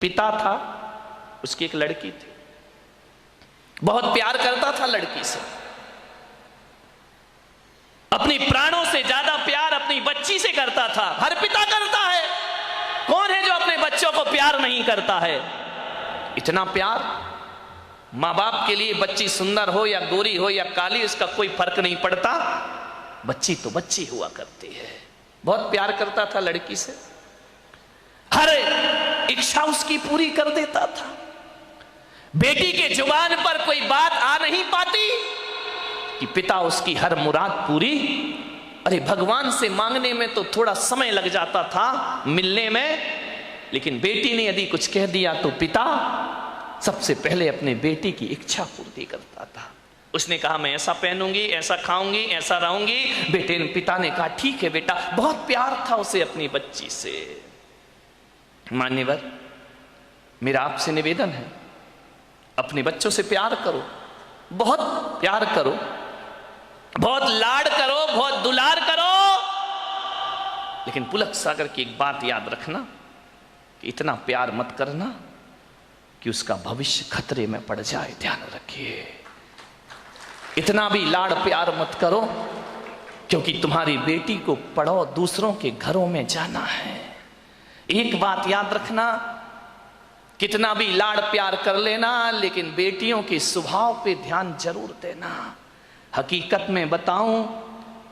पिता था, उसकी एक लड़की थी, बहुत प्यार करता था लड़की से, अपनी प्राणों से ज्यादा प्यार अपनी बच्ची से करता था। हर पिता करता है, कौन है जो अपने बच्चों को प्यार नहीं करता है? इतना प्यार माँ बाप के लिए, बच्ची सुंदर हो या गोरी हो या काली, इसका कोई फर्क नहीं पड़ता, बच्ची तो बच्ची हुआ करती है। बहुत प्यार करता था लड़की से, हर इच्छा उसकी पूरी कर देता था। बेटी के जुबान पर कोई बात आ नहीं पाती कि पिता उसकी हर मुराद पूरी। अरे भगवान से मांगने में तो थोड़ा समय लग जाता था, मिलने में, लेकिन बेटी ने यदि कुछ कह दिया तो पिता सबसे पहले अपने बेटी की इच्छा पूर्ति करता था। उसने कहा मैं ऐसा पहनूंगी, ऐसा खाऊंगी, ऐसा रहूंगी। पिता ने कहा ठीक है बेटा। बहुत प्यार था उसे अपनी बच्ची से। मान्यवर, मेरा आपसे निवेदन है, अपने बच्चों से प्यार करो, बहुत प्यार करो, बहुत लाड करो, बहुत दुलार करो, लेकिन पुलक सागर की एक बात याद रखना कि इतना प्यार मत करना कि उसका भविष्य खतरे में पड़ जाए। ध्यान रखिए, इतना भी लाड़ प्यार मत करो, क्योंकि तुम्हारी बेटी को पढ़ो, दूसरों के घरों में जाना है। एक बात याद रखना, कितना भी लाड़ प्यार कर लेना, लेकिन बेटियों के स्वभाव पे ध्यान जरूर देना। हकीकत में बताऊं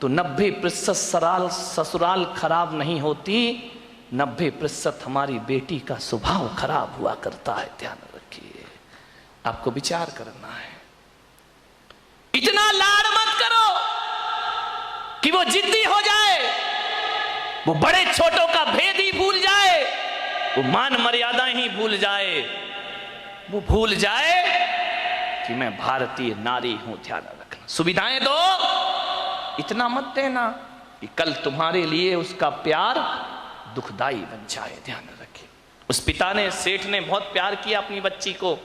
तो 90% ससुराल खराब नहीं होती, 90% हमारी बेटी का स्वभाव खराब हुआ करता है। ध्यान रखिए, आपको विचार करना है। इतना लाड़ मत करो कि वो जिद्दी हो जाए, वो बड़े छोटों का भेद ही भूल जाए, वो मान मर्यादाएं ही भूल जाए, वो भूल जाए कि मैं भारतीय नारी हूं। ध्यान रखना, सुविधाएं दो, इतना मत देना कि कल तुम्हारे लिए उसका प्यार दुखदाई बन जाए। ध्यान रखिए, उस पिता ने, सेठ ने बहुत प्यार किया अपनी बच्ची को,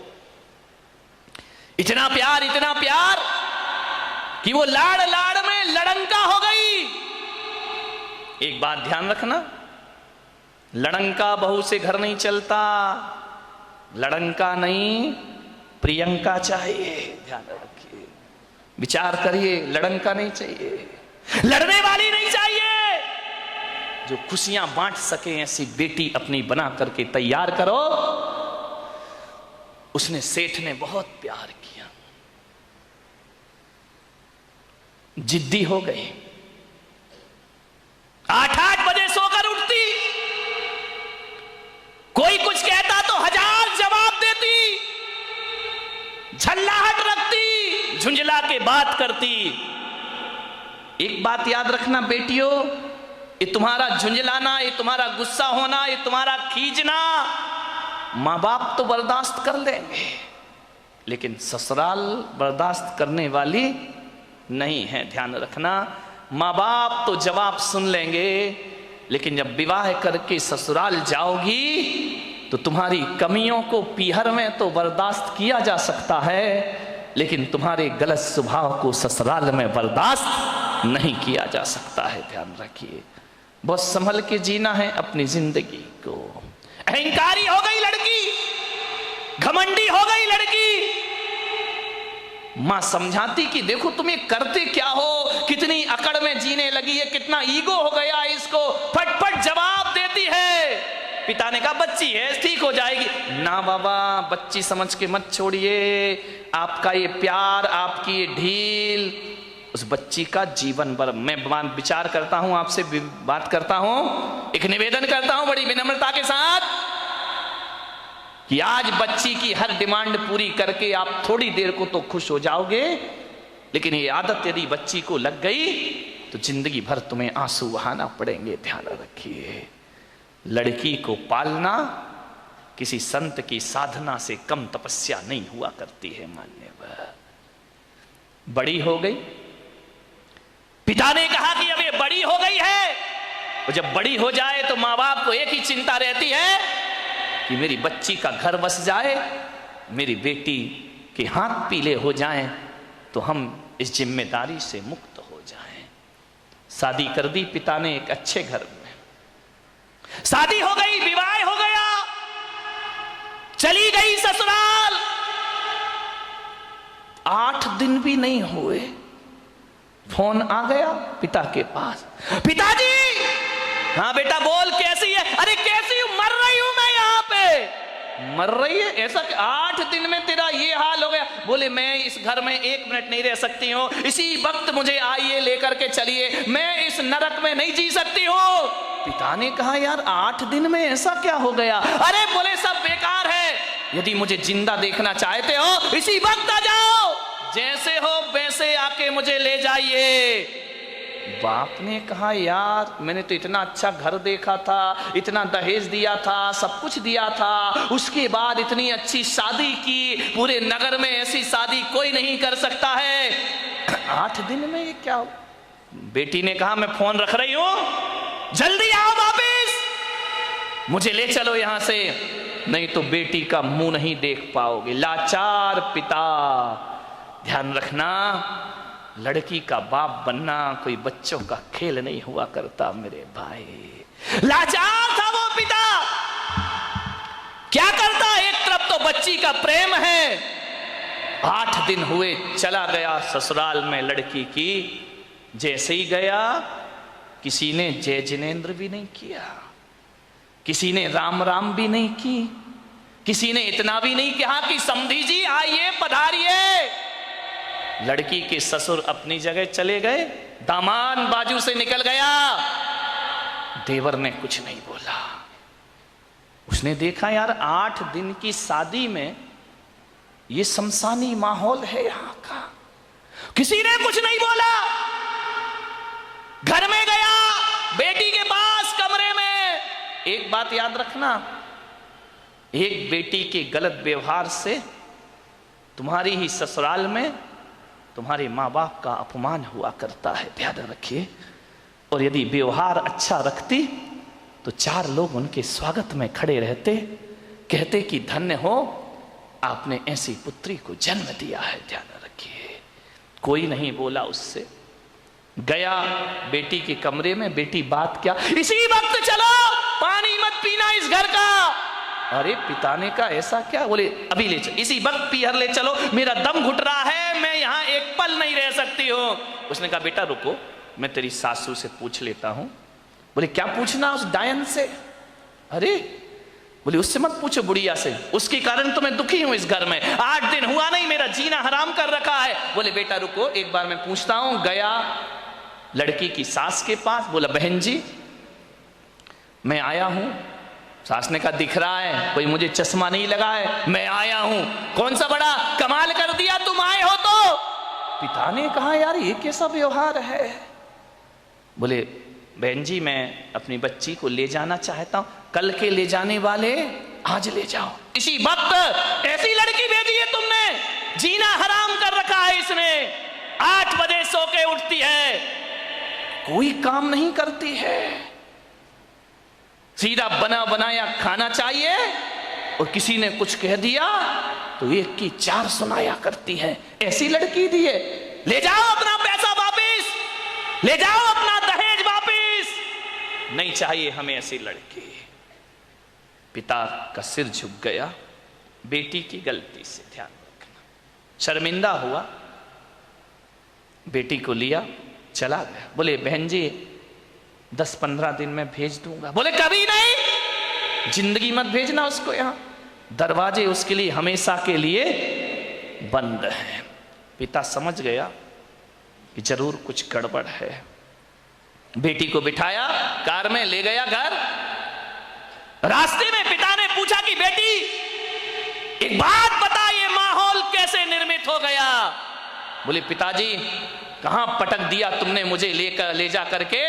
इतना प्यार कि वो लाड़ लाड़ में लड़ंका हो गई। एक बात ध्यान रखना, लड़ंका बहू से घर नहीं चलता, लड़ंका नहीं प्रियंका चाहिए। ध्यान रखिए, विचार करिए, लड़ंका नहीं चाहिए, लड़ने वाली नहीं चाहिए, जो खुशियां बांट सके ऐसी बेटी अपनी बना करके तैयार करो। उसने, सेठ ने बहुत प्यार किया, जिद्दी हो गई, 8-8 बजे सोकर उठती, कोई कुछ कहता तो 1000 जवाब देती, झल्लाहट रखती, झुंझला के बात करती। एक बात याद रखना बेटियों, ये तुम्हारा झुंझलाना, ये तुम्हारा गुस्सा होना, ये तुम्हारा खींचना मां बाप तो बर्दाश्त कर लेंगे, लेकिन ससुराल बर्दाश्त करने वाली नहीं है। ध्यान रखना, माँ बाप तो जवाब सुन लेंगे, लेकिन जब विवाह करके ससुराल जाओगी तो तुम्हारी कमियों को पीहर में तो बर्दाश्त किया जा सकता है, लेकिन तुम्हारे गलत स्वभाव को ससुराल में बर्दाश्त नहीं किया जा सकता है। ध्यान रखिए, बहुत संभल के जीना है अपनी जिंदगी को। अहंकारी हो गई लड़की, घमंडी हो गई लड़की, मां समझाती कि देखो तुम ये करते क्या हो, कितनी अकड़ में जीने लगी है, कितना ईगो हो गया इसको, फटफट जवाब देती है। पिता ने कहा बच्ची है, ठीक हो जाएगी। ना बाबा, बच्ची समझ के मत छोड़िए, आपका ये प्यार, आपकी ये ढील उस बच्ची का जीवन भर। मैं विचार करता हूं, आपसे बात करता हूं, एक निवेदन करता हूं बड़ी विनम्रता के साथ कि आज बच्ची की हर डिमांड पूरी करके आप थोड़ी देर को तो खुश हो जाओगे, लेकिन ये आदत यदि बच्ची को लग गई तो जिंदगी भर तुम्हें आंसू बहाना पड़ेंगे। ध्यान रखिए, लड़की को पालना किसी संत की साधना से कम तपस्या नहीं हुआ करती है। मान्यवर, बड़ी हो गई, पिता ने कहा कि अब ये बड़ी हो गई है, और जब बड़ी हो जाए तो माँ बाप को एक ही चिंता रहती है कि मेरी बच्ची का घर बस जाए, मेरी बेटी के हाथ पीले हो जाएं, तो हम इस जिम्मेदारी से मुक्त हो जाएं। शादी कर दी पिता ने एक अच्छे घर में, शादी हो गई, विवाह हो गया, चली गई ससुराल। 8 दिन भी नहीं हुए, फोन आ गया पिता के पास। पिताजी, हाँ बेटा बोल, कैसी है? अरे कैसी हूं, मर रही हूं मैं यहाँ पे। मर रही है? ऐसा 8 दिन में तेरा ये हाल हो गया? बोले मैं इस घर में 1 मिनट नहीं रह सकती हूँ, इसी वक्त मुझे आइए लेकर के चलिए, मैं इस नरक में नहीं जी सकती हूँ। पिता ने कहा यार 8 दिन में ऐसा क्या हो गया? अरे बोले सब बेकार है, यदि मुझे जिंदा देखना चाहते हो इसी वक्त आ जाओ, जैसे हो वैसे आके मुझे ले जाइए। बाप ने कहा यार मैंने तो इतना अच्छा घर देखा था, इतना दहेज दिया था, सब कुछ दिया था, उसके बाद इतनी अच्छी शादी की, पूरे नगर में ऐसी शादी कोई नहीं कर सकता है, 8 दिन में ये क्या हो? बेटी ने कहा मैं फोन रख रही हूं, जल्दी आओ वापिस, मुझे ले चलो यहां से, नहीं तो बेटी का मुंह नहीं देख पाओगे। लाचार पिता। ध्यान रखना, लड़की का बाप बनना कोई बच्चों का खेल नहीं हुआ करता मेरे भाई। लाचार था वो पिता, क्या करता? एक तरफ तो बच्ची का प्रेम है, 8 दिन हुए चला गया ससुराल में लड़की की। जैसे ही गया किसी ने जय जिनेन्द्र भी नहीं किया, किसी ने राम राम भी नहीं की, किसी ने इतना भी नहीं कहा कि समधी जी आइए पधारिए। लड़की के ससुर अपनी जगह चले गए, दामाद बाजू से निकल गया, देवर ने कुछ नहीं बोला। उसने देखा यार 8 दिन की शादी में ये शमशानी माहौल है यहां का, किसी ने कुछ नहीं बोला। घर में गया, बेटी के पास कमरे में। एक बात याद रखना, एक बेटी के गलत व्यवहार से तुम्हारी ही ससुराल में तुम्हारे माँ बाप का अपमान हुआ करता है, ध्यान रखिए। और यदि व्यवहार अच्छा रखती तो 4 लोग उनके स्वागत में खड़े रहते, कहते कि धन्य हो आपने ऐसी पुत्री को जन्म दिया है, ध्यान रखिए। कोई नहीं बोला उससे। गया बेटी के कमरे में, बेटी बात क्या, इसी वक्त चलो, पानी मत पीना इस घर का। अरे पिता ने कहा ऐसा क्या? बोले अभी ले चलो, इसी वक्त पीहर ले चलो, मेरा दम घुट रहा है, मैं यहाँ एक पल नहीं रह सकती हूँ। उसने कहा बेटा रुको, मैं तेरी सासू से पूछ लेता हूँ। बोले क्या पूछना उस डायन से? अरे बोले उससे मत पूछो, बुढ़िया से, उसके कारण तो मैं दुखी हूं इस घर में, 8 दिन हुआ नहीं, मेरा जीना हराम कर रखा है। बोले बेटा रुको, एक बार मैं पूछता हूं। गया लड़की की सास के पास, बोला बहन जी मैं आया हूं। सास ने कहा दिख रहा है, कोई मुझे चश्मा नहीं लगा है, मैं आया हूं। कौन सा बड़ा कमाल कर दिया तुम आए हो तो। पिता ने कहा यार ये कैसा व्यवहार है? बोले बहन जी मैं अपनी बच्ची को ले जाना चाहता हूं, कल के ले जाने वाले आज ले जाओ। इसी वक्त ऐसी लड़की भेजी है तुमने, जीना हराम कर रखा है इसने, 8 बजे सो के उठती है, कोई काम नहीं करती है, सीधा बना बनाया खाना चाहिए, और किसी ने कुछ कह दिया तो 1 की 4 सुनाया करती है। ऐसी लड़की दी है, ले जाओ अपना पैसा वापिस, ले जाओ अपना दहेज वापिस, नहीं चाहिए हमें ऐसी लड़की। पिता का सिर झुक गया बेटी की गलती से, ध्यान रखना। शर्मिंदा हुआ, बेटी को लिया चला गया। बोले बहन जी 10-15 दिन में भेज दूंगा। बोले कभी नहीं, जिंदगी मत भेजना उसको यहां, दरवाजे उसके लिए हमेशा के लिए बंद हैं। पिता समझ गया कि जरूर कुछ गड़बड़ है। बेटी को बिठाया, कार में ले गया घर। रास्ते में पिता ने पूछा कि बेटी एक बात बता, ये माहौल कैसे निर्मित हो गया? बोले पिताजी कहां पटक दिया तुमने मुझे ले जा करके,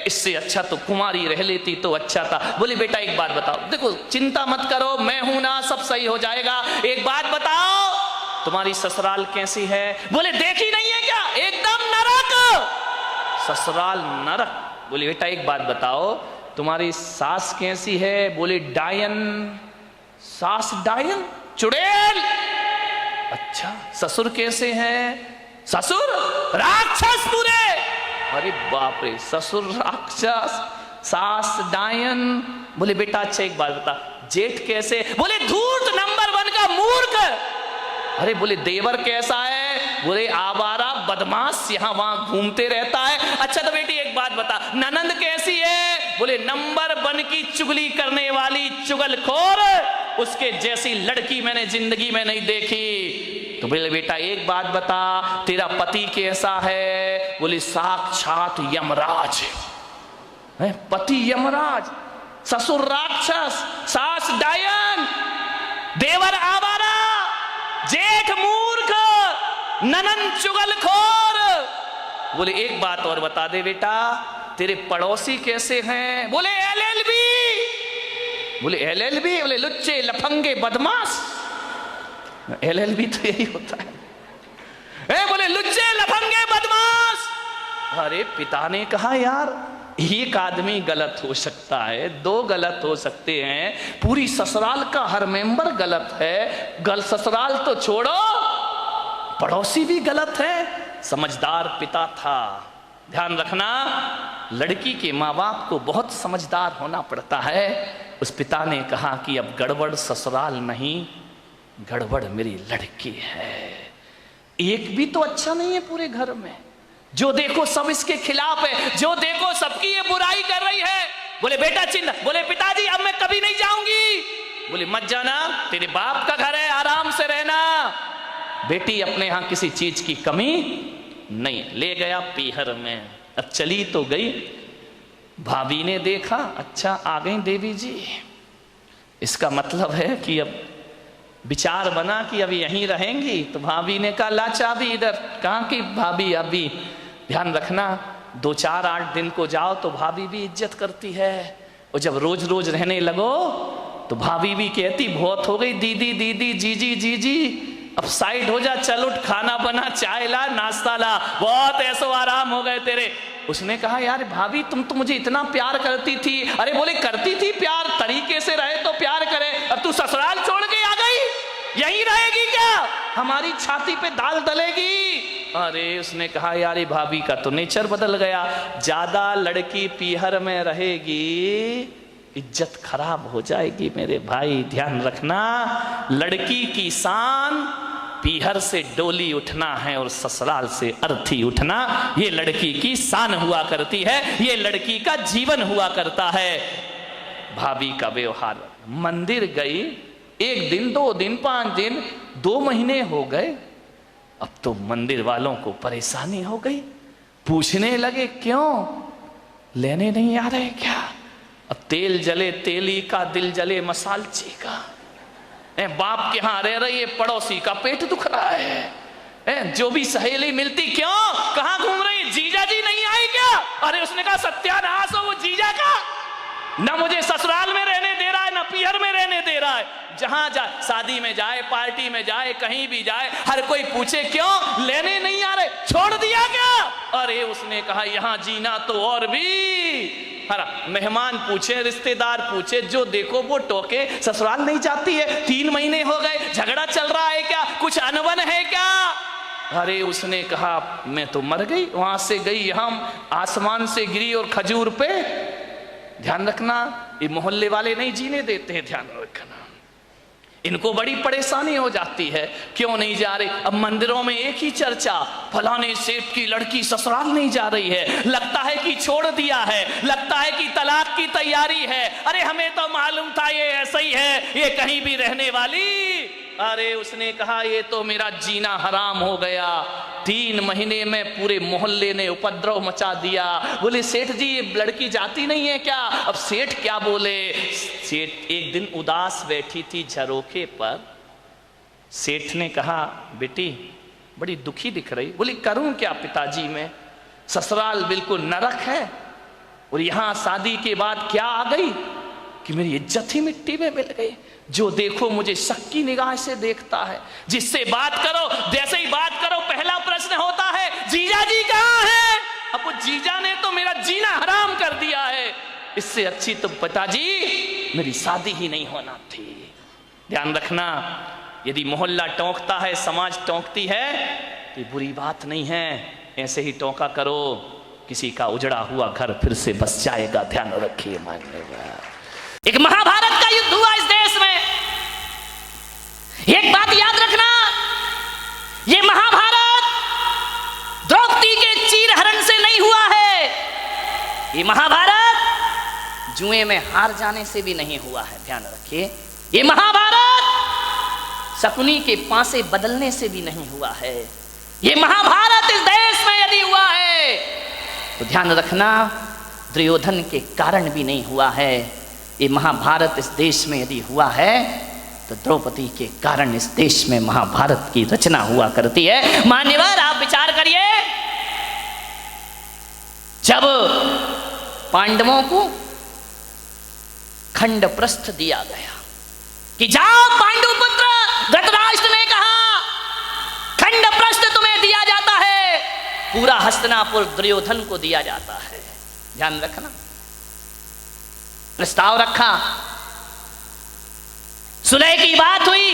इससे अच्छा तो कुमारी रह लेती तो अच्छा था। बोले बेटा एक बात बताओ, देखो चिंता मत करो, मैं हूं ना, सब सही हो जाएगा। एक बात बताओ तुम्हारी ससुराल कैसी है? बोले देखी नहीं है क्या, एकदम नरक, ससुराल नरक। बोले बेटा एक बात बताओ तुम्हारी सास कैसी है? बोले डायन। सास डायन, चुड़ैल। अच्छा ससुर कैसे हैं? ससुर राक्षस पूरे। अरे बाप रे, ससुर राक्षस, सास डायन। बोले बेटा अच्छा एक बात बता, जेठ कैसे? बोले धूर्त नंबर 1 का मूर्ख। अरे बोले देवर कैसा है? बोले आवारा बदमाश, यहां वहां घूमते रहता है। अच्छा तो बेटी एक बात बता, ननंद कैसी है? बोले नंबर 1 की चुगली करने वाली चुगलखोर, उसके जैसी लड़की मैंने जिंदगी में नहीं देखी। तो बोले बेटा एक बात बता, तेरा पति कैसा है? बोले साक्षात यमराज है। पति यमराज, ससुर राक्षस, सास डायन, देवर आवारा, जेठ मूर्ख, ननंद चुगलखोर। बोले एक बात और बता दे बेटा, तेरे पड़ोसी कैसे हैं? बोले LLB। बोले LLB? बोले लुच्चे लफंगे बदमाश। LLB तो यही होता है। बोले लुच्चे लफंगे बदमाश। अरे पिता ने कहा यार एक आदमी गलत हो सकता है, 2 गलत हो सकते हैं, पूरी ससुराल का हर मेंबर गलत है। ससुराल तो छोड़ो, पड़ोसी भी गलत है। समझदार पिता था। ध्यान रखना, लड़की के माँ बाप को बहुत समझदार होना पड़ता है। उस पिता ने कहा कि अब गड़बड़ ससुराल नहीं, गड़बड़ मेरी लड़की है। एक भी तो अच्छा नहीं है पूरे घर में, जो देखो सब इसके खिलाफ है, जो देखो सबकी ये बुराई कर रही है। बोले बेटा चिंता, बोले पिताजी अब मैं कभी नहीं जाऊंगी। बोले मत जाना, तेरे बाप का घर है, आराम से रहना। बेटी अपने यहां किसी चीज की कमी नहीं। ले गया पीहर में। अब चली तो गई, भाभी ने देखा अच्छा आ गई देवी जी, इसका मतलब है कि अब विचार बना कि अब यहीं रहेंगी। तो भाभी ने कहा ला चाबी इधर। कहाँ की भाभी? अभी ध्यान रखना, 2-4-8 दिन को जाओ तो भाभी भी इज्जत करती है, और जब रोज रोज रहने लगो तो भाभी भी कहती बहुत हो गई दीदी दीदी, जीजी जीजी, अब साइड हो जा, चल उठ, खाना बना, चाय ला, नाश्ता ला, बहुत ऐसो आराम हो गए तेरे। उसने कहा यार भाभी तुम तो मुझे इतना प्यार करती थी। अरे बोले करती थी प्यार, तरीके से रहे तो प्यार करे, अब तू ससुराल छोड़ के आ गई, यहीं रहेगी क्या? हमारी छाती पे दाल डलेगी। अरे उसने कहा यार भाभी का तो नेचर बदल गया, ज्यादा लड़की पीहर में रहेगी इज्जत खराब हो जाएगी। मेरे भाई ध्यान रखना, लड़की की शान पीहर से डोली उठना है और ससुराल से अर्थी उठना, ये लड़की की शान हुआ करती है, ये लड़की का जीवन हुआ करता है। भाभी का व्यवहार, मंदिर गई 1 दिन 2 दिन 5 दिन 2 महीने हो गए, अब तो मंदिर वालों को परेशानी हो गई, पूछने लगे क्यों लेने नहीं आ रहे क्या? अब तेल जले तेली का, दिल जले मसालची का। बाप के यहां रह रही है, पड़ोसी का पेट दुख रहा है। जो भी सहेली मिलती क्यों, कहां घूम रही है, जीजा जी नहीं आए क्या? अरे उसने कहा सत्यानाश हो वो जीजा का, ना मुझे ससुराल में रहने दे रहा है, ना पीहर में रहने दे रहा है। जहां जाए, शादी में जाए, पार्टी में जाए, कहीं भी जाए, हर कोई पूछे क्यों लेने नहीं आ रहे, छोड़ दिया क्या? अरे उसने कहा यहां जीना तो और भी। मेहमान पूछे, रिश्तेदार पूछे, जो देखो वो टोके, ससुराल नहीं जाती है, 3 महीने हो गए, झगड़ा चल रहा है क्या, कुछ अनबन है क्या? अरे उसने कहा मैं तो मर गई, वहां से गई यहां, आसमान से गिरी और खजूर पे। ध्यान रखना, ये मोहल्ले वाले नहीं जीने देते हैं, ध्यान रखना, इनको बड़ी परेशानी हो जाती है, क्यों नहीं जा रहे? अब मंदिरों में एक ही चर्चा, फलाने सेठ की लड़की ससुराल नहीं जा रही है, लगता है कि छोड़ दिया है, लगता है कि तलाक की तैयारी है। अरे हमें तो मालूम था ये ऐसा ही है, ये कहीं भी रहने वाली। अरे उसने कहा ये तो मेरा जीना हराम हो गया, 3 महीने में पूरे मोहल्ले ने उपद्रव मचा दिया। बोले सेठ जी ये लड़की जाती नहीं है क्या? अब सेठ क्या बोले? सेठ एक दिन उदास बैठी थी झरोखे पर, सेठ ने कहा बेटी बड़ी दुखी दिख रही। बोली करूं क्या पिताजी, मैं ससुराल बिल्कुल नरक है, और यहां शादी के बाद क्या आ गई कि मेरी इज्जत ही मिट्टी में मिल गई। जो देखो मुझे शक की निगाह से देखता है, जिससे बात करो जैसे ही बात करो पहला प्रश्न होता है जीजा जी कहाँ है? अब वो जीजा ने तो मेरा जीना हराम कर दिया है, इससे अच्छी तो पिताजी मेरी शादी ही नहीं होना थी। ध्यान रखना, यदि मोहल्ला टोंकता है, समाज टोंकती है, तो बुरी बात नहीं है, ऐसे ही टोंका करो, किसी का उजड़ा हुआ घर फिर से बस जाएगा। ध्यान रखिए। एक महाभारत का युद्ध हुआ इस देश बात याद रखना, ये महाभारत द्रौपदी के चीरहरण से नहीं हुआ है, ये महाभारत जुए में हार जाने से भी नहीं हुआ है। ध्यान रखिए, ये महाभारत शकुनी के पासे बदलने से भी नहीं हुआ है। ये महाभारत इस देश में यदि हुआ है तो ध्यान रखना दुर्योधन के कारण भी नहीं हुआ है। ये महाभारत इस देश में यदि हुआ है तो द्रौपदी के कारण इस देश में महाभारत की रचना हुआ करती है। मान्यवर, आप विचार करिए, जब पांडवों को खंडप्रस्थ दिया गया कि जाओ पांडुपुत्र, धृतराष्ट्र ने कहा खंडप्रस्थ तुम्हें दिया जाता है, पूरा हस्तिनापुर दुर्योधन को दिया जाता है। ध्यान रखना, प्रस्ताव रखा, सुलह की बात हुई,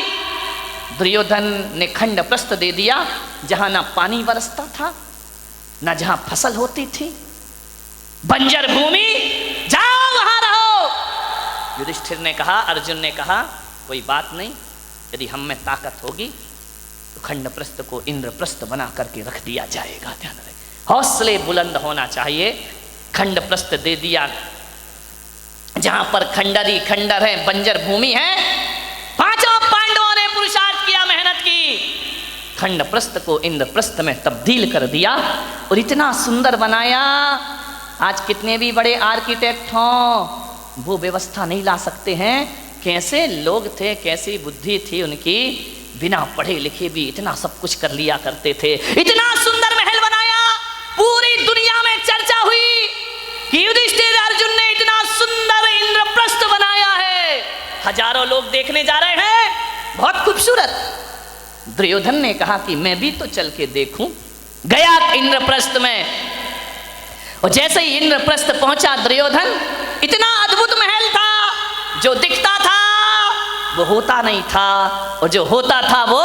दुर्योधन ने खंडप्रस्थ दे दिया, जहां ना पानी बरसता था ना जहां फसल होती थी, बंजर भूमि, जाओ वहां रहो। युधिष्ठिर ने कहा, अर्जुन ने कहा कोई बात नहीं, यदि हम में ताकत होगी तो खंडप्रस्थ को इंद्रप्रस्थ बना करके रख दिया जाएगा। ध्यान रखें, हौसले बुलंद होना चाहिए। खंडप्रस्थ दे दिया, जहां पर खंडर ही खंडर है, बंजर भूमि है। पांचों पांडवों ने पुरुषार्थ किया, मेहनत की, खंडप्रस्थ को इंद्रप्रस्थ में तब्दील कर दिया और इतना सुंदर बनाया। आज कितने भी बड़े आर्किटेक्ट हों वो व्यवस्था नहीं ला सकते हैं। कैसे लोग थे, कैसी बुद्धि थी उनकी, बिना पढ़े लिखे भी इतना सब कुछ कर लिया करते थे। इतना सुंदर महल बनाया, पूरी दुनिया में चर्चा हुई कि युधिष्ठिर अर्जुन ने इतना सुंदर इंद्रप्रस्थ बनाया है, हजारों लोग देखने जा रहे हैं, बहुत खूबसूरत। दुर्योधन ने कहा कि मैं भी तो चल के देखूं। गया इंद्रप्रस्थ में, और जैसे ही इंद्रप्रस्थ पहुंचा दुर्योधन, इतना अद्भुत महल था, जो दिखता था वो होता नहीं था, और जो होता था वो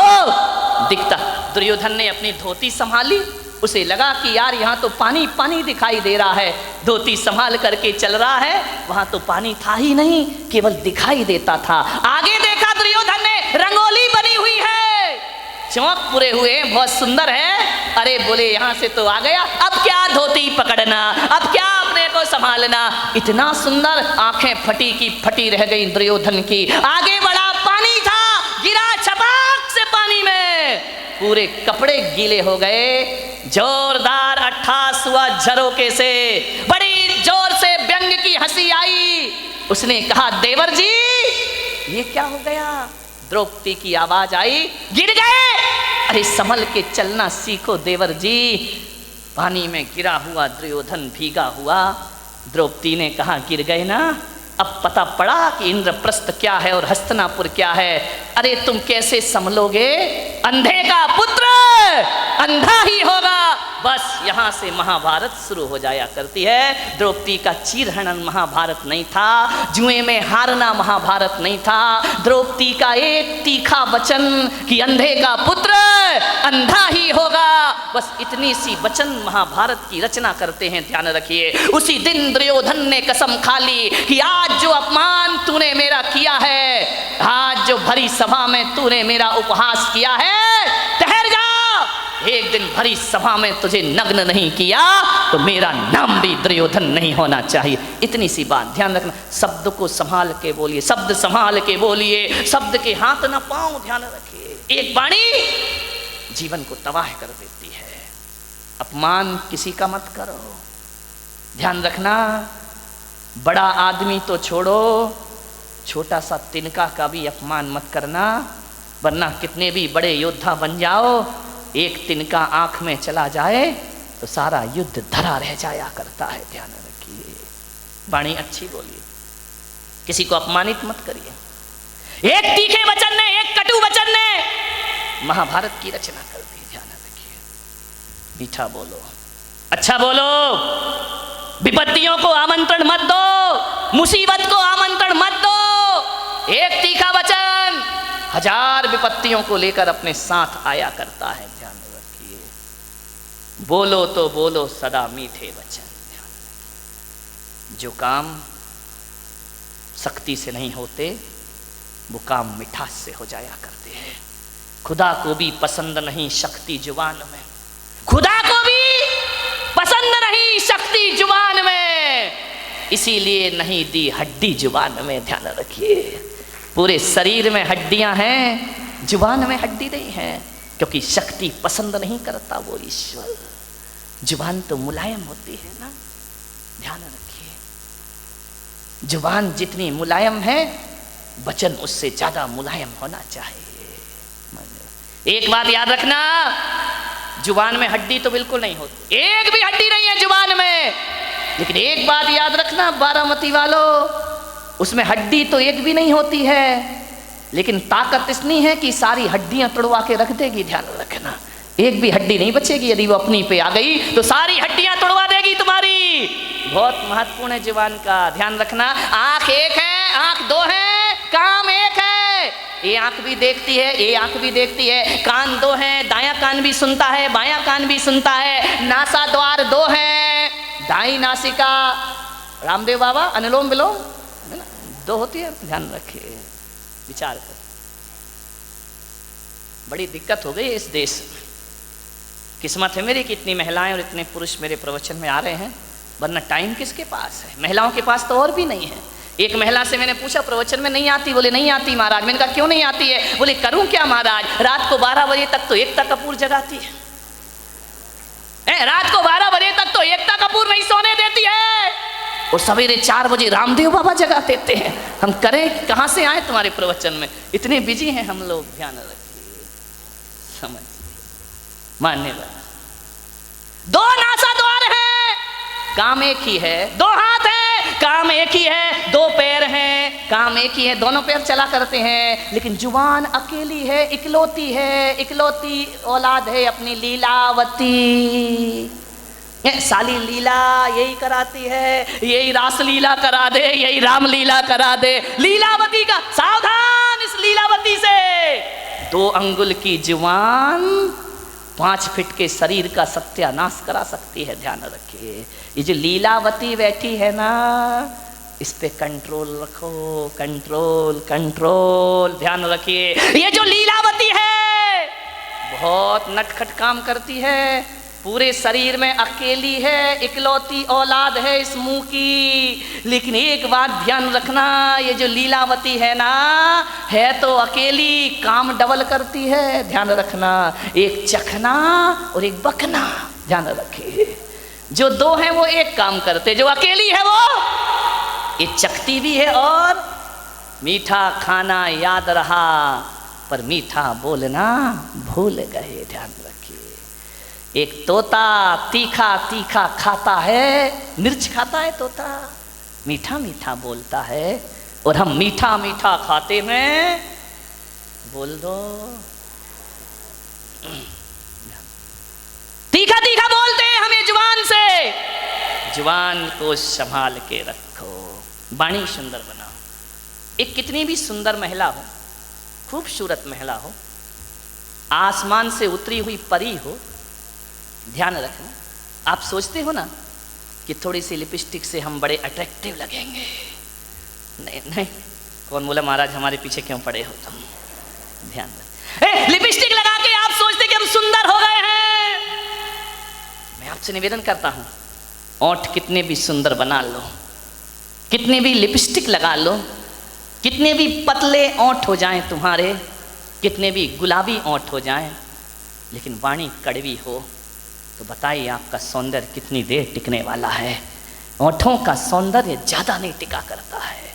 दिखता। दुर्योधन ने अपनी धोती संभाली, उसे लगा कि यार यहाँ तो पानी पानी दिखाई दे रहा है, धोती संभाल करके चल रहा है, वहां तो पानी था ही नहीं, केवल दिखाई देता था। आगे देखा दुर्योधन ने, रंगोली बनी हुई है, चौक पूरे हुए, बहुत सुंदर है। अरे बोले यहाँ से तो आ गया, अब क्या धोती पकड़ना, अब क्या अपने को संभालना। इतना सुंदर, आंखें फटी की फटी रह गई दुर्योधन की। आगे बड़ा पानी था, गिरा छपाक से पानी में, पूरे कपड़े गीले हो गए। जोरदार अट्ठास हुआ झरोके से, बड़ी जोर से व्यंग की हंसी आई। उसने कहा देवर जी ये क्या हो गया। द्रौपदी की आवाज आई, गिर गए। अरे संभल के चलना सीखो देवर जी। पानी में गिरा हुआ दुर्योधन भीगा हुआ। द्रौपदी ने कहा गिर गए ना, अब पता पड़ा कि इंद्रप्रस्थ क्या है और हस्तिनापुर क्या है। अरे तुम कैसे संभलोगे, अंधे का पुत्र अंधा ही होगा। बस यहाँ से महाभारत शुरू हो जाया करती है। द्रौपदी का चीरहरण महाभारत नहीं था, जुए में हारना महाभारत नहीं था। द्रौपदी का एक तीखा वचन कि अंधे का पुत्र अंधा ही होगा, बस इतनी सी वचन महाभारत की रचना करते हैं। ध्यान रखिए, उसी दिन दुर्योधन ने कसम खा ली कि आज जो अपमान तूने मेरा किया है, आज जो भरी सभा में तूने मेरा उपहास किया है, ठहर जा, एक दिन भरी सभा में तुझे नग्न नहीं किया तो मेरा नाम भी दुर्योधन नहीं होना चाहिए। इतनी सी बात ध्यान रखना। शब्द को संभाल के बोलिए, शब्द संभाल के बोलिए, शब्द के हाथ न पाओ। ध्यान रखिए, एक वाणी जीवन को तबाह कर देती है। अपमान किसी का मत करो। ध्यान रखना, बड़ा आदमी तो छोड़ो, छोटा सा तिनका का भी अपमान मत करना, वरना कितने भी बड़े योद्धा बन जाओ, एक तिनका आंख में चला जाए तो सारा युद्ध धरा रह जाया करता है। ध्यान रखिए, वाणी अच्छी बोलिए, किसी को अपमानित मत करिए। एक तीखे वचन ने, एक कटु वचन ने महाभारत की रचना कर दी। ध्यान रखिए, मीठा बोलो, अच्छा बोलो, विपत्तियों को आमंत्रण मत दो, मुसीबत को आमंत्रण मत दो। एक तीखा वचन हजार विपत्तियों को लेकर अपने साथ आया करता है। ध्यान रखिए, बोलो तो बोलो सदा मीठे वचन। जो काम सख्ती से नहीं होते वो काम मिठास से हो जाया करते हैं। खुदा को भी पसंद नहीं शक्ति जुबान में, खुदा को भी पसंद नहीं शक्ति जुबान में, इसीलिए नहीं दी हड्डी जुबान में। ध्यान रखिए, पूरे शरीर में हड्डियां हैं, जुबान में हड्डी नहीं है, क्योंकि शक्ति पसंद नहीं करता वो ईश्वर। जुबान तो मुलायम होती है ना, ध्यान रखिए। जुबान जितनी मुलायम है, वचन उससे ज्यादा मुलायम होना चाहिए। एक बात याद रखना, जुबान में हड्डी तो बिल्कुल नहीं होती, एक भी हड्डी नहीं है जुबान में। लेकिन एक बात याद रखना बारामती वालों, उसमें हड्डी तो एक भी नहीं होती है, लेकिन ताकत इतनी है कि सारी हड्डियां तोड़वा के रख देगी। ध्यान रखना, एक भी हड्डी नहीं बचेगी। यदि वो अपनी पे आ गई तो सारी हड्डियां तोड़वा देगी तुम्हारी। बहुत महत्वपूर्ण है जुबान का, ध्यान रखना। आंख एक है, आंख दो है, काम एक है। ये आंख भी देखती है, ये आंख भी देखती है। कान दो हैं, दायां कान भी सुनता है, बायां कान भी सुनता है। नासा द्वार दो हैं, दाई नासिका, रामदेव बाबा अनुलोम विलोम दो होती है। ध्यान रखिए, विचार कर। बड़ी दिक्कत हो गई इस देश में। किस्मत है मेरी कि इतनी महिलाएं और इतने पुरुष मेरे प्रवचन में आ रहे हैं, वरना टाइम किसके पास है? महिलाओं के पास तो और भी नहीं है। एक महिला से मैंने पूछा प्रवचन में नहीं आती, बोले नहीं आती महाराज। मैंने कहा क्यों नहीं आती है? बोले करूं क्या महाराज, रात को 12 बजे तक तो एकता कपूर जगाती है, रात को 12 बजे तक तो एकता कपूर नहीं सोने देती है, और सवेरे 4 बजे रामदेव बाबा जगा देते हैं। हम करें, कहां से आए तुम्हारे प्रवचन में? इतने बिजी हैं हम लोग। ध्यान रखिए, समझिए, मान्यवर। दो नासा द्वार है, काम एक ही है। दो हाथ है, काम एक ही है। दो पैर हैं, काम एक ही है, दोनों पैर चला करते हैं। लेकिन जुबान अकेली है, इकलौती है, इकलौती औलाद है अपनी लीलावती। साली लीला यही कराती है, यही रास लीला करा दे, यही राम लीला करा दे। लीलावती का सावधान, इस लीलावती से। 2 अंगुल की जुबान 5 फीट के शरीर का सत्यानाश करा सकती है। ध्यान रखिए, ये जो लीलावती बैठी है ना, इस पे कंट्रोल रखो, कंट्रोल कंट्रोल। ध्यान रखिए, ये जो लीलावती है बहुत नटखट काम करती है। पूरे शरीर में अकेली है, इकलौती औलाद है इस मुंह की। लेकिन एक बात ध्यान रखना, ये जो लीलावती है ना, है तो अकेली, काम डबल करती है। ध्यान रखना, एक चखना और एक बकना। ध्यान रखिए, जो 2 हैं वो एक काम करते, जो अकेली है वो ये चखती भी है और मीठा खाना याद रहा पर मीठा बोलना भूल गए। ध्यान रखिए, एक तोता तीखा तीखा खाता है, मिर्च खाता है तोता, मीठा मीठा बोलता है, और हम मीठा मीठा खाते में बोल दो तीखा तीखा बोलते हैं हमें जुबान से। जुबान को संभाल के रखो, वाणी सुंदर बनाओ। एक कितनी भी सुंदर महिला हो, खूबसूरत महिला हो, आसमान से उतरी हुई परी हो, ध्यान रखना, आप सोचते हो ना कि थोड़ी सी लिपस्टिक से हम बड़े अट्रैक्टिव लगेंगे। नहीं नहीं, कौन बोला महाराज हमारे पीछे क्यों पड़े हो तुम? ध्यान रख, लिपस्टिक लगा के आप सोचते कि हम सुंदर हो गए हैं। मैं आपसे निवेदन करता हूं, ओंठ कितने भी सुंदर बना लो, कितने भी लिपस्टिक लगा लो, कितने भी पतले ओंठ हो जाएं तुम्हारे, कितने भी गुलाबी ओंठ हो जाएं, लेकिन वाणी कड़वी हो तो बताइए आपका सौंदर्य कितनी देर टिकने वाला है? ओंठों का सौंदर्य ज़्यादा नहीं टिका करता है।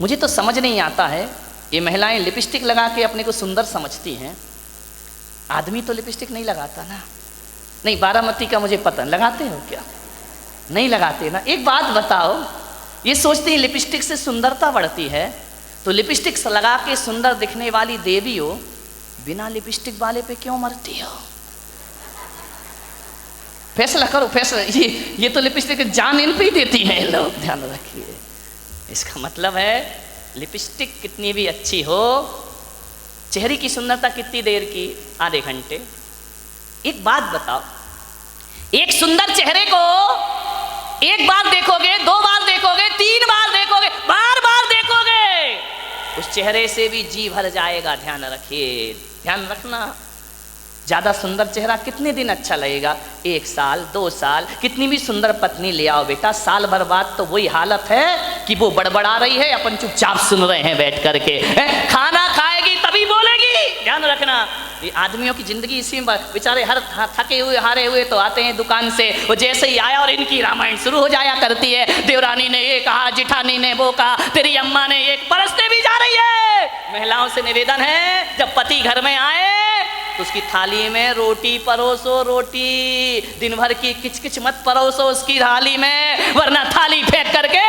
मुझे तो समझ नहीं आता है, ये महिलाएं लिपस्टिक लगा के अपने को सुंदर समझती हैं, आदमी तो लिपस्टिक नहीं लगाता ना। नहीं, बारामती का मुझे पता, लगाते हो क्या? नहीं लगाते ना। एक बात बताओ, ये सोचते हैं लिपस्टिक से सुंदरता बढ़ती है, तो लिपस्टिक लगा के सुंदर दिखने वाली देवी हो, बिना लिपस्टिक वाले पे क्यों मरती हो? फैसला करो, फैसला। ये तो लिपस्टिक जान इन पे ही देती हैं लोग। ध्यान रखिए, इसका मतलब है लिपस्टिक कितनी भी अच्छी हो, चेहरे की सुंदरता कितनी देर की? आधे घंटे। एक बात बताओ, एक सुंदर चेहरे को एक बार देखोगे, 2 बार देखोगे, 3 बार देखोगे, बार बार देखोगे, उस चेहरे से भी जी भर जाएगा। ध्यान रखिए, ध्यान रखना। ज्यादा सुंदर चेहरा कितने दिन अच्छा लगेगा? 1 साल 2 साल। कितनी भी सुंदर पत्नी ले आओ बेटा, साल भर बाद तो वही हालत है कि वो बड़बड़ा रही है, अपन चुपचाप सुन रहे हैं बैठ करके। खाना खाएगी तभी बोलेगी। ध्यान रखना, ये आदमियों की जिंदगी इसी में। बेचारे हर थके हुए हारे हुए तो आते हैं दुकान से, वो जैसे ही आया और इनकी रामायण शुरू हो जाया करती है। देवरानी ने ये कहा, जिठानी ने वो कहा, तेरी अम्मा ने एक परसते भी जा रही है। महिलाओं से निवेदन है, जब पति घर में आए तो उसकी थाली में रोटी परोसो। रोटी दिन भर की किचकिच मत परोसो उसकी थाली में, वरना थाली फेंक करके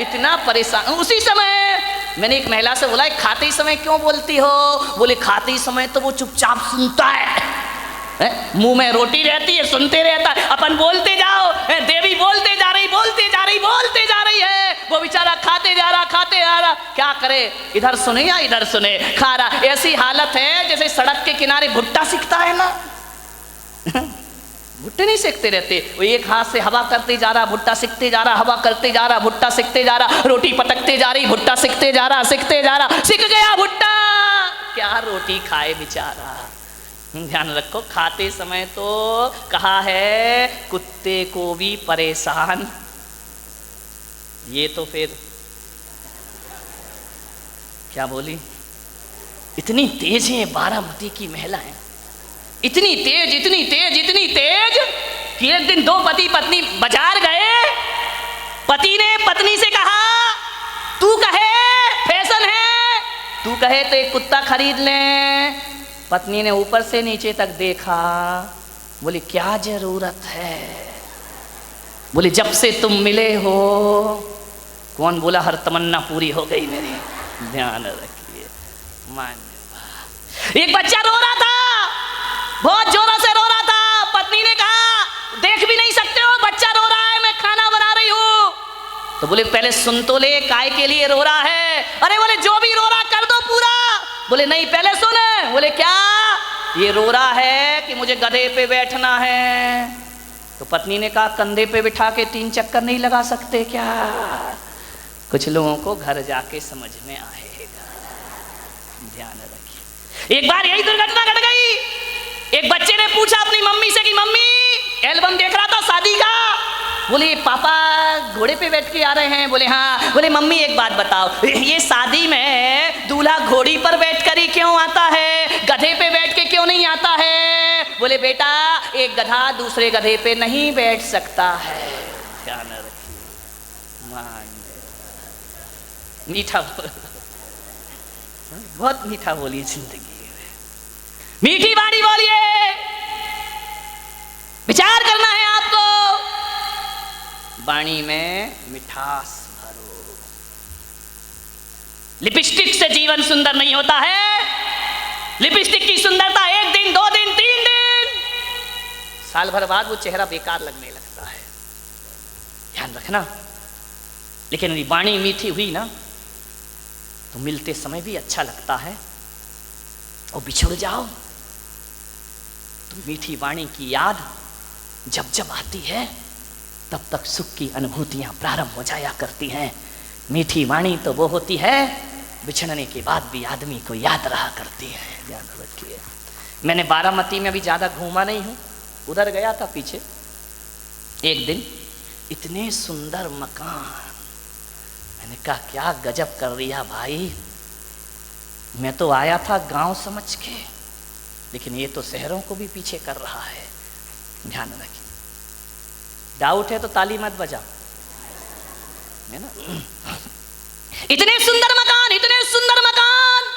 इतना परेशान। उसी समय मैंने एक महिला से बोला, खाते समय क्यों बोलती हो? बोले खाते समय तो वो चुपचाप सुनता है, मुंह में रोटी रहती है, सुनते रहता है। अपन बोलते जाओ, देवी बोलते जा रही, बोलते जा रही, बोलते जा रही है, वो बेचारा खाते जा रहा, खाते जा रहा। क्या करे, इधर सुने या इधर सुने, खा रहा। ऐसी हालत है जैसे सड़क के किनारे भुट्टा सिकता है ना। भुट्टे नहीं सेकते रहते, वो एक हाथ से हवा करते जा रहा, भुट्टा सिकते जा रहा, हवा करते जा रहा, भुट्टा सिकते जा रहा, रोटी पटकते जा रही, भुट्टा सिकते जा रहा, सिकते जा रहा, सिक गया भुट्टा। क्या रोटी खाए बेचारा। ध्यान रखो, खाते समय तो कहा है कुत्ते को भी परेशान। ये तो फिर क्या बोली, इतनी तेज है बारामती की महिलाएं, इतनी तेज, इतनी तेज, इतनी तेज कि एक दिन 2 पति पत्नी बाजार गए। पति ने पत्नी से कहा, तू कहे फैशन है, तू कहे तो एक कुत्ता खरीद ले। पत्नी ने ऊपर से नीचे तक देखा, बोली क्या जरूरत है? बोली जब से तुम मिले हो। कौन बोला हर तमन्ना पूरी हो गई मेरी? ध्यान रखिए, मान। एक बच्चा रो रहा था, बहुत जोरों से रो रहा था। पत्नी ने कहा, देख भी नहीं सकते हो, बच्चा रो रहा है, मैं खाना बना रही हूं। तो बोले पहले सुन तो ले, काय के लिए रो रहा है? अरे बोले जो भी रो रहा कर दो पूरा। बोले नहीं पहले सुन। बोले क्या? ये रो रहा है कि मुझे गधे पे बैठना है। तो पत्नी ने कहा, कंधे पे बिठा के 3 चक्कर नहीं लगा सकते क्या? कुछ लोगों को घर जाके समझ में आएगा। ध्यान रखिए। एक बार यही दुर्घटना घट गई। एक बच्चे ने पूछा अपनी मम्मी से कि मम्मी, एल्बम देख रहा था शादी का। बोले पापा घोड़े पे बैठ के आ रहे हैं। बोले हाँ। बोले मम्मी एक बात बताओ, ये शादी में दूल्हा घोड़ी पर बैठ कर ही क्यों आता है, गधे पे बैठ के क्यों नहीं आता है? बोले बेटा, एक गधा दूसरे गधे पे नहीं बैठ सकता है। ध्यान रखिए, मीठा बहुत मीठा बोलिए जिंदगी में, मीठी बाड़ी बोलिए। विचार करना है आपको, वाणी में मिठास भरो। लिपस्टिक से जीवन सुंदर नहीं होता है। लिपस्टिक की सुंदरता 1 दिन 2 दिन 3 दिन, साल भर बाद वो चेहरा बेकार लगने लगता है। ध्यान रखना। लेकिन यदि वाणी मीठी हुई ना तो मिलते समय भी अच्छा लगता है, और बिछुड़ जाओ तो मीठी वाणी की याद जब जब आती है तब तक सुख की अनुभूतियां प्रारंभ हो जाया करती हैं। मीठी वाणी तो वो होती है बिछड़ने के बाद भी आदमी को याद रहा करती है। ध्यान रखिए। मैंने बारामती में अभी ज़्यादा घूमा नहीं हूँ, उधर गया था पीछे। एक दिन इतने सुंदर मकान, मैंने कहा क्या गजब कर दिया भाई। मैं तो आया था गांव समझ के, लेकिन ये तो शहरों को भी पीछे कर रहा है। ध्यान रखिए। डाउट है तो ताली मत बजाओ, है ना। इतने सुंदर मकान, इतने सुंदर मकान,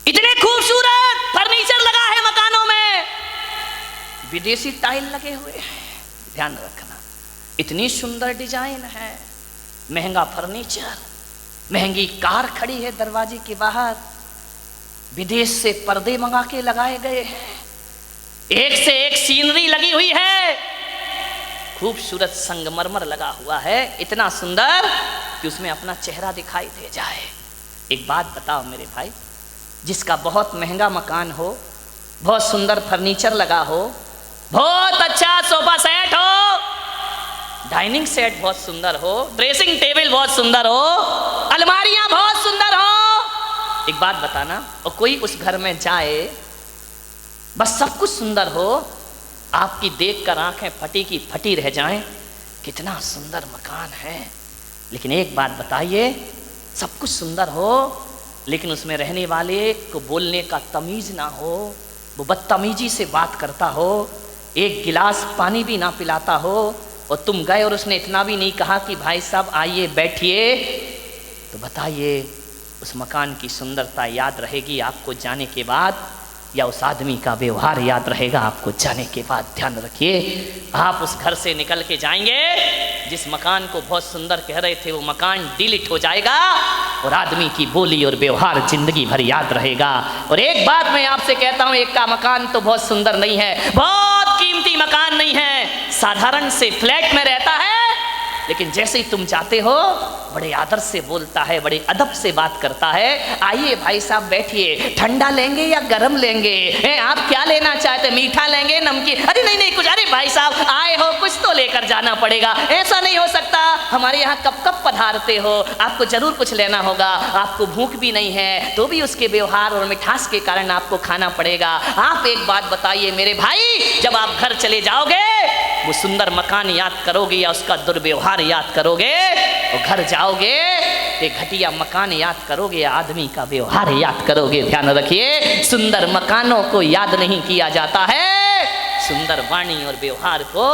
इतने खूबसूरत फर्नीचर लगा है मकानों में, विदेशी टाइल लगे हुए हैं। ध्यान रखना, इतनी सुंदर डिजाइन है, महंगा फर्नीचर, महंगी कार खड़ी है दरवाजे के बाहर, विदेश से पर्दे मंगा के लगाए गए हैं, एक से एक सीनरी लगी हुई है, खूबसूरत संगमरमर लगा हुआ है, इतना सुंदर कि उसमें अपना चेहरा दिखाई दे जाए। एक बात बताओ मेरे भाई, जिसका बहुत महंगा मकान हो, बहुत सुंदर फर्नीचर लगा हो, बहुत अच्छा सोफा सेट हो, डाइनिंग सेट बहुत सुंदर हो, ड्रेसिंग टेबल बहुत सुंदर हो, अलमारियां बहुत सुंदर हो। एक बात बताना, और कोई उस घर में जाए, बस सब कुछ सुंदर हो, आपकी देखकर आंखें फटी की फटी रह जाएं, कितना सुंदर मकान है, लेकिन एक बात बताइए, सब कुछ सुंदर हो लेकिन उसमें रहने वाले को बोलने का तमीज ना हो, वो बदतमीजी से बात करता हो, एक गिलास पानी भी ना पिलाता हो, और तुम गए और उसने इतना भी नहीं कहा कि भाई साहब आइए बैठिए, तो बताइए उस मकान की सुंदरता याद रहेगी आपको जाने के बाद, या उस आदमी का व्यवहार याद रहेगा आपको जाने के बाद? ध्यान रखिए, आप उस घर से निकल के जाएंगे, जिस मकान को बहुत सुंदर कह रहे थे वो मकान डिलीट हो जाएगा, और आदमी की बोली और व्यवहार जिंदगी भर याद रहेगा। और एक बात मैं आपसे कहता हूं, एक का मकान तो बहुत सुंदर नहीं है, बहुत कीमती मकान नहीं है, साधारण से फ्लैट में रहता है, लेकिन जैसे ही तुम जाते हो बड़े आदर से बोलता है, बड़े अदब से बात करता है, आइए भाई साहब बैठिए, ठंडा लेंगे या गरम लेंगे, आप क्या लेना चाहते, मीठा लेंगे नमकीन? अरे नहीं नहीं कुछ, अरे भाई साहब आए हो कुछ तो लेकर जाना पड़ेगा, ऐसा नहीं हो सकता, हमारे यहाँ कब कब पधारते हो, आपको जरूर कुछ लेना होगा, आपको भूख भी नहीं है तो भी उसके व्यवहार और मिठास के कारण आपको खाना पड़ेगा। आप एक बात बताइए मेरे भाई, जब आप घर चले जाओगे वो सुंदर मकान याद करोगे या उसका दुर्व्यवहार याद करोगे? और घर जाओगे एक घटिया मकान याद करोगे या आदमी का व्यवहार याद करोगे? ध्यान रखिए, सुंदर मकानों को याद नहीं किया जाता है, सुंदर वाणी और व्यवहार को